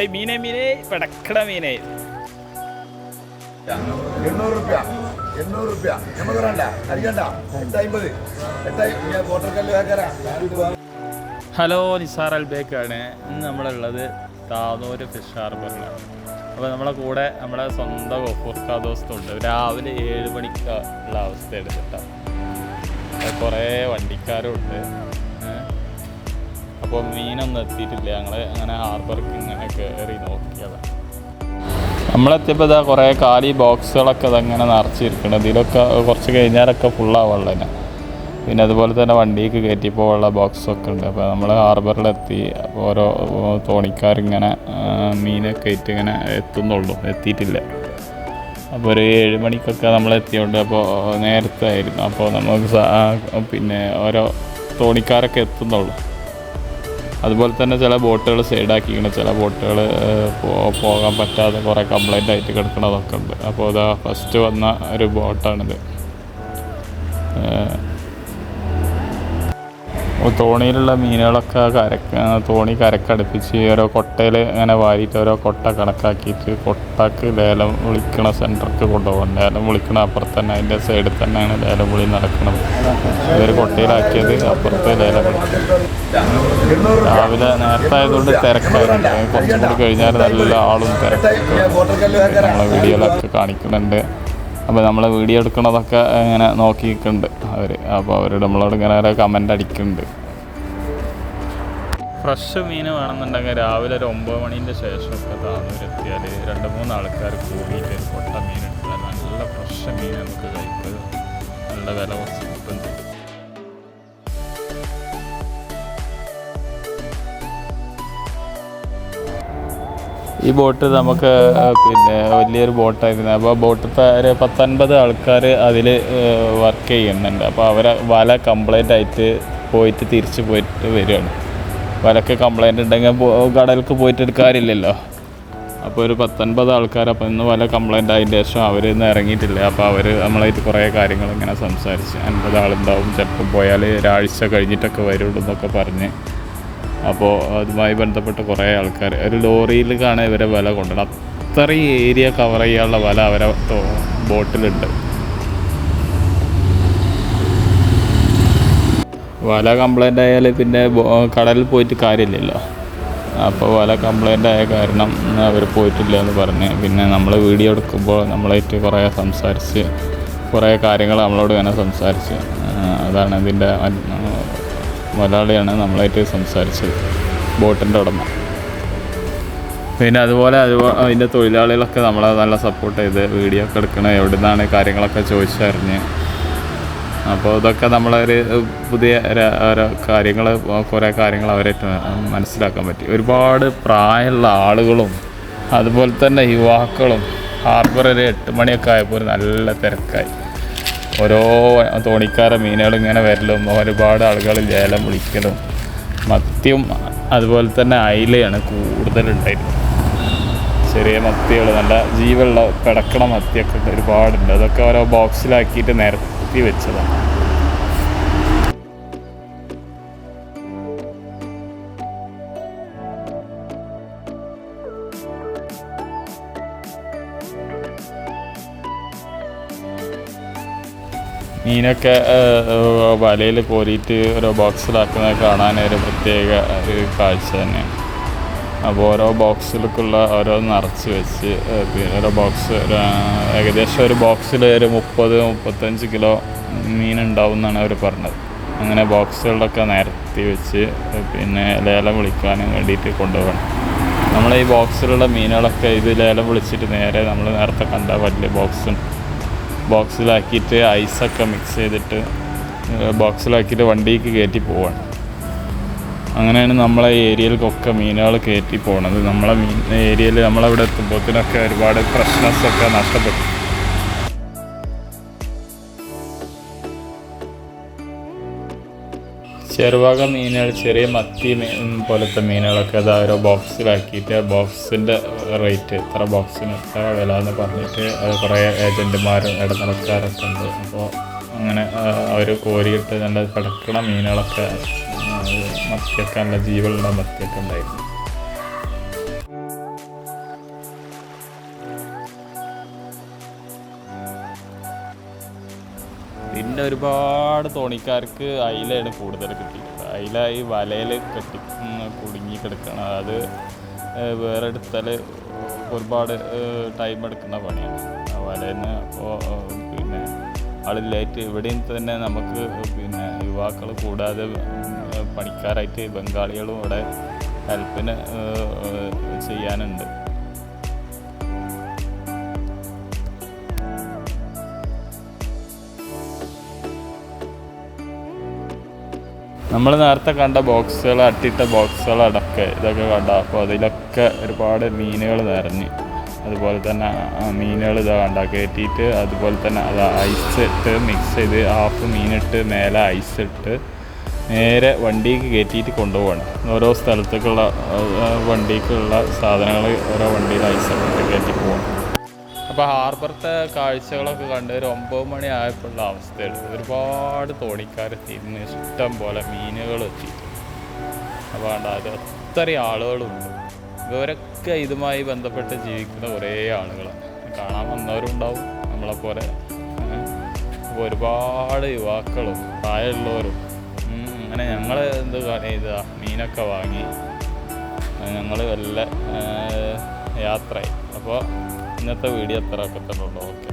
I മീനെ മീനെ പടക്കട മീനെ 800 രൂപ 800 രൂപ നമുക്ക് വേണ്ട അരിക്കണ്ട 850 ഹലോ നിസാർ അൽബേക്കാണ്. ഇന്ന് നമ്മളുള്ളത് താനൂര് ഫിഷ് ഹാർബറിലാണ്. അപ്പോൾ നമ്മളെ കൂടെ നമ്മുടെ സ്വന്തം ഗഫൂർക്ക ദോസ്തുണ്ട്. രാവിലെ 7 മണിക്ക് ഉള്ള അവസ്ഥയാണ് കേട്ടോ. കുറേ വണ്ടിക്കാരും ഉണ്ട്. അപ്പോൾ മീനൊന്നും എത്തിയിട്ടില്ല. ഞങ്ങൾ അങ്ങനെ ഹാർബർക്ക് ഇങ്ങനെ കയറി നോക്കിയതാണ്. നമ്മളെത്തിയപ്പോൾ ഇതാ കുറേ കാലി ബോക്സുകളൊക്കെ അതങ്ങനെ നിറച്ചിരിക്കണം. ഇതിലൊക്കെ കുറച്ച് കഴിഞ്ഞാലൊക്കെ ഫുള്ളാവുള്ള തന്നെ. പിന്നെ അതുപോലെ തന്നെ വണ്ടിക്ക് കയറ്റിപ്പോയുള്ള ബോക്സൊക്കെ ഉണ്ട്. അപ്പോൾ നമ്മൾ ഹാർബറിലെത്തി. അപ്പോൾ ഓരോ തോണിക്കാരിങ്ങനെ മീനൊക്കെ ആയിട്ട് ഇങ്ങനെ എത്തിയിട്ടില്ല. അപ്പോൾ ഒരു 7 മണിക്കൊക്കെ നമ്മളെത്തിയോണ്ട് അപ്പോൾ നേരത്തെ ആയിരുന്നു. അപ്പോൾ നമുക്ക് പിന്നെ ഓരോ തോണിക്കാരൊക്കെ എത്തുന്നുള്ളൂ. അതുപോലെ തന്നെ ചില ബോട്ടുകൾ സൈഡാക്കിക്കണം. ചില ബോട്ടുകൾ പോകാൻ പറ്റാതെ കുറേ കംപ്ലൈൻ്റ് ആയിട്ട് കിടക്കുന്നതൊക്കെ ഉണ്ട്. അപ്പോൾ ഇതാ ഫസ്റ്റ് വന്ന ഒരു ബോട്ടാണിത്. തോണിയിലുള്ള മീനുകളൊക്കെ തോണി കരക്കടുപ്പിച്ച് ഓരോ കൊട്ടയിൽ അങ്ങനെ വാരിയിട്ട് ഓരോ കൊട്ട കണക്കാക്കിയിട്ട് കൊട്ടക്ക് ലേലം വിളിക്കണ സെൻറ്റർക്ക് കൊണ്ടുപോകണം. ലേലം വിളിക്കണ അപ്പുറത്ത് തന്നെ അതിൻ്റെ സൈഡിൽ തന്നെയാണ് ലേലം വിളി നടക്കുന്നത്. ഇതൊരു കൊട്ടയിലാക്കിയത് അപ്പുറത്ത് ലേലം വിളിക്കുന്നത്. രാവിലെ നേരത്തെ ആയതുകൊണ്ട് തിരക്കായിട്ടുണ്ട്. കുറച്ചും കൂടി കഴിഞ്ഞാൽ നല്ല ആളും തിരക്കൊക്കെ നമ്മളെ വീഡിയോയിലൊക്കെ കാണിക്കുന്നുണ്ട്. അപ്പോൾ നമ്മളെ വീഡിയോ എടുക്കണതൊക്കെ ഇങ്ങനെ നോക്കിയിട്ടുണ്ട് അവർ. അപ്പോൾ അവർ നമ്മളോട് ഇങ്ങനെ ഓരോ കമൻ്റ് അടിക്കുന്നുണ്ട്. ഫ്രഷ് മീൻ വേണമെന്നുണ്ടെങ്കിൽ രാവിലെ ഒരു 9 മണീൻ്റെ ശേഷമൊക്കെ താനൂരെത്തിയാൽ 2-3 ആൾക്കാർ കൂടിയിട്ട് കൊട്ട മീൻ എടുത്താൽ നല്ല ഫ്രഷ് മീൻ നമുക്ക് കഴിക്കും. നല്ല വില കുറച്ച് കിട്ടും. ഈ ബോട്ട് നമുക്ക് പിന്നെ വലിയൊരു ബോട്ടായിരുന്നു. അപ്പോൾ ബോട്ടിലത്തെ ഒരു 10-50 ആൾക്കാർ അതിൽ വർക്ക് ചെയ്യുന്നുണ്ട്. അപ്പോൾ അവരെ വല കംപ്ലൈൻ്റ് ആയിട്ട് പോയിട്ട് തിരിച്ച് പോയിട്ട് വരികയാണ്. വലക്ക് കംപ്ലൈൻ്റ് ഉണ്ടെങ്കിൽ കടലിലേക്ക് പോയിട്ട് എടുക്കാറില്ലല്ലോ. അപ്പോൾ ഒരു 10-50 ആൾക്കാർ അപ്പോൾ ഇന്ന് വല കംപ്ലൈൻ്റ് ആയതിൻ്റെ ശേഷം അവർ ഇന്ന് ഇറങ്ങിയിട്ടില്ല. അപ്പോൾ അവർ നമ്മളായിട്ട് കുറേ കാര്യങ്ങൾ ഇങ്ങനെ സംസാരിച്ച് 50 ആളുണ്ടാവും, ചിലപ്പോൾ പോയാൽ ഒരാഴ്ച കഴിഞ്ഞിട്ടൊക്കെ വരുള്ളൂ എന്നൊക്കെ പറഞ്ഞ്. അപ്പോൾ അതുമായി ബന്ധപ്പെട്ട് കുറേ ആൾക്കാർ ഒരു ലോറിയിൽ കാണാൻ ഇവരെ വില കൊണ്ടുവരണം. അത്രയും ഏരിയ കവർ ചെയ്യാനുള്ള വില അവരെ ബോട്ടിലുണ്ട്. വല കംപ്ലൈൻ്റ് ആയാൽ പിന്നെ കടലിൽ പോയിട്ട് കാര്യമില്ലല്ലോ. അപ്പോൾ വല കംപ്ലൈൻ്റ് ആയ കാരണം അവർ പോയിട്ടില്ല എന്ന് പറഞ്ഞ് പിന്നെ നമ്മൾ വീഡിയോ എടുക്കുമ്പോൾ നമ്മളായിട്ട് കുറേ സംസാരിച്ച് കുറേ കാര്യങ്ങൾ നമ്മളോട് ഇങ്ങനെ സംസാരിച്ച്. അതാണ് ഇതിൻ്റെ മലയാളിയാണ് നമ്മളായിട്ട് സംസാരിച്ചത്, ബോട്ടിൻ്റെ ഉടമ. പിന്നെ അതുപോലെ അതിൻ്റെ തൊഴിലാളികളൊക്കെ നമ്മളെ നല്ല സപ്പോർട്ട് ചെയ്ത് വീഡിയോ ഒക്കെ എടുക്കണ എവിടെ നിന്നാണ് കാര്യങ്ങളൊക്കെ ചോദിച്ചറിഞ്ഞ്. അപ്പോൾ ഇതൊക്കെ നമ്മളൊരു പുതിയ ഓരോ കാര്യങ്ങൾ കുറേ കാര്യങ്ങൾ അവരായിട്ട് മനസ്സിലാക്കാൻ പറ്റി. ഒരുപാട് പ്രായമുള്ള ആളുകളും അതുപോലെ തന്നെ യുവാക്കളും ഹാർബർ ഒരു 8 മണിയൊക്കെ ആയപ്പോൾ നല്ല തിരക്കായി. ഓരോ തോണിക്കാര മീനുകൾ ഇങ്ങനെ വരലും ഒരുപാട് ആളുകൾ ലേലം വിളിക്കലും. മത്തിയും അതുപോലെ തന്നെ അയിലയാണ് കൂടുതലുണ്ടായിരുന്നത്. ചെറിയ മത്തികൾ നല്ല ജീവുള്ള പിടക്കണ മത്തിയൊക്കെ ഒരുപാടുണ്ട്. അതൊക്കെ ഓരോ ബോക്സിലാക്കിയിട്ട് നിരത്തി വെച്ചതാണ്. മീനൊക്കെ വലയിൽ കോരിയിട്ട് ഓരോ ബോക്സിലാക്കുന്നത് കാണാൻ ഒരു പ്രത്യേക ഒരു കാഴ്ച തന്നെയാണ്. അപ്പോൾ ഓരോ ബോക്സിലേക്കുള്ള ഓരോ നിറച്ച് വെച്ച് ഓരോ ബോക്സ് ഏകദേശം ഒരു ബോക്സിൽ ഒരു 30-35 കിലോ മീനുണ്ടാവും എന്നാണ് അവർ പറഞ്ഞത്. അങ്ങനെ ബോക്സുകളിലൊക്കെ നിരത്തി വെച്ച് പിന്നെ ലേലം വിളിക്കാനും വേണ്ടിയിട്ട് കൊണ്ടുപോകണം. നമ്മളെ ഈ ബോക്സിലുള്ള മീനുകളൊക്കെ ഇത് ലേലം വിളിച്ചിട്ട് നേരെ നമ്മൾ നേരത്തെ കണ്ട വലിയ ബോക്സിലാക്കിയിട്ട് ഐസൊക്കെ മിക്സ് ചെയ്തിട്ട് ബോക്സിലാക്കിയിട്ട് വണ്ടിക്ക് കയറ്റി പോവാണ്. അങ്ങനെയാണ് നമ്മളെ ഏരിയയിലേക്കൊക്കെ മീനുകൾ കയറ്റി പോകണത്. നമ്മളെ ഏരിയയിൽ നമ്മളവിടെ എത്തുമ്പോഴത്തേനൊക്കെ ഒരുപാട് ഫ്രഷ്നെസ്സൊക്കെ നഷ്ടപ്പെട്ടു. ചെറുവക മീനുകൾ, ചെറിയ മത്തി പോലത്തെ മീനുകളൊക്കെ അത് ഓരോ ബോക്സിലാക്കിയിട്ട് ബോക്സിൻ്റെ റേറ്റ് എത്ര ബോക്സിന് എത്ര വില എന്ന് പറഞ്ഞിട്ട് കുറേ ഏജൻറ്റുമാരും ഇടനിലക്കാരൊക്കെ ഉണ്ട്. അപ്പോൾ അങ്ങനെ അവർ കോരിയിട്ട് നല്ല കിടക്കണ മീനുകളൊക്കെ മത്തിയൊക്കെ നല്ല ജീവനുള്ള മത്തിയൊക്കെ ഉണ്ടായിരുന്നു. പിന്നെ ഒരുപാട് തോണിക്കാർക്ക് അയിലയാണ് കൂടുതൽ കിട്ടിയിട്ടുള്ളത്. അയില ഈ വലയിൽ കുടുങ്ങി കിടക്കണം. അത് വേറെ എടുത്താൽ ഒരുപാട് ടൈം എടുക്കുന്ന പണിയാണ് ആ വലയിൽ നിന്ന്. അപ്പോൾ പിന്നെ ആളില്ലായിട്ട് ഇവിടെയും തന്നെ നമുക്ക് പിന്നെ യുവാക്കൾ കൂടാതെ പണിക്കാരായിട്ട് ബംഗാളികളും ഇവിടെ ഹെൽപ്പിന് ചെയ്യാനുണ്ട്. നമ്മൾ നേരത്തെ കണ്ട ബോക്സുകൾ, അട്ടിട്ട ബോക്സുകളടക്കം ഇതൊക്കെ കണ്ട. അപ്പോൾ അതിലൊക്കെ ഒരുപാട് മീനുകൾ നിറഞ്ഞ്, അതുപോലെ തന്നെ മീനുകൾ ഇതാ കണ്ട കയറ്റിയിട്ട്, അതുപോലെ തന്നെ അത് ഐസ് ഇട്ട് മിക്സ് ചെയ്ത് ഹാഫ് മീനിട്ട് മേലെ ഐസ് ഇട്ട് നേരെ വണ്ടിക്ക് കയറ്റിയിട്ട് കൊണ്ടുപോകണം. ഓരോ സ്ഥലത്തേക്കുള്ള വണ്ടിക്കുള്ള സാധനങ്ങൾ ഓരോ വണ്ടിയിൽ ഐസൊക്കെ ഇട്ട് കയറ്റി പോകണം. അപ്പോൾ ഹാർബറത്തെ കാഴ്ചകളൊക്കെ കണ്ട് ഒരു 9 മണി ആയപ്പോഴുള്ള അവസ്ഥയാണ്. ഒരുപാട് തോണിക്കാരെത്തിയിരുന്നു, ഇഷ്ടം പോലെ മീനുകൾ എത്തിയിട്ട്. അപ്പോൾ വേണ്ട അത് അത്രയും ആളുകളുണ്ട്. ഇവരൊക്കെ ഇതുമായി ബന്ധപ്പെട്ട് ജീവിക്കുന്ന കുറേ ആളുകളാണ്. കാണാൻ വന്നവരുണ്ടാവും നമ്മളെപ്പോലെ. അപ്പോൾ ഒരുപാട് യുവാക്കളും പ്രായമുള്ളവരും അങ്ങനെ ഞങ്ങൾ എന്ത് ചെയ്താ മീനൊക്കെ വാങ്ങി ഞങ്ങൾ വല്ല യാത്രയായി. അപ്പോൾ ഇന്നത്തെ വീഡിയോ അത്ര ഒക്കെ തന്നെ ഉള്ളൂ. ഓക്കെ.